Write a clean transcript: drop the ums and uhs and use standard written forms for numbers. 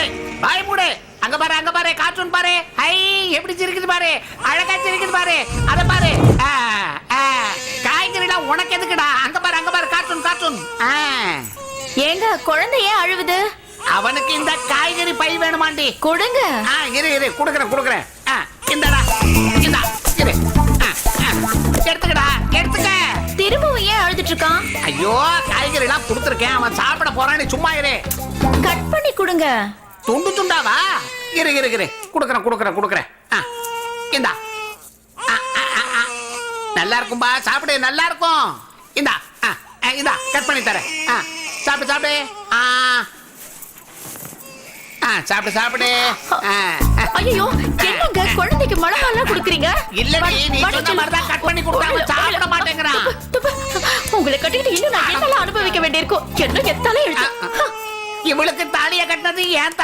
மூடு வாய் மூடு. அங்க பாரு கார்ட்டூன் பாரு. ஹை எப்படி சிரிக்குது பாரு, அழகா சிரிக்குது பாரு, அத பாரு. காய்கறிலாம் உனக்கு எதுக்குடா? அங்க பாரு கார்ட்டூன். ஏங்க குழந்தை ஏன் அழுவுது? அவனுக்கு இந்த காய்கறி பை வேணுமாண்டி? கொடுங்க. இரு குடுக்குறேன். இந்தடா இந்தா இரு. எடுத்துக்கடா எடுத்துக்க. திரும்பவும் ஏன் அழுதுட்டு இருக்கான்? ஐயோ காய்கறி எல்லாம் கொடுத்துருக்கேன், அவன் சாப்பிட போறான்னு சும்மா இரு. கட் பண்ணி கொடுங்க. துண்டு துண்டாவா? இரு குடுக்குறேன். இந்தா நல்லா இருக்கும்பா, சாப்பிடு நல்லா இருக்கும். இந்தா இந்தா கட் பண்ணி தரேன். சாப்பிடு சாப்பிடு. ஐயோ என்னங்க குழந்தைக்கு மிளகாலாம் கொடுக்குறீங்க? இல்லடி நீ சொன்ன மாதிரி தான் கட் பண்ணி கொடுத்தா சாப்பிட மாட்டேங்கிறான். உங்களை கட்டிட்டு இன்னும் நான் என்னெல்லாம் அனுபவிக்க வேண்டியிருக்கும். என்ன எத்தாலே எழுத்து. இவளுக்கு தாலியை கட்டினது ஏன்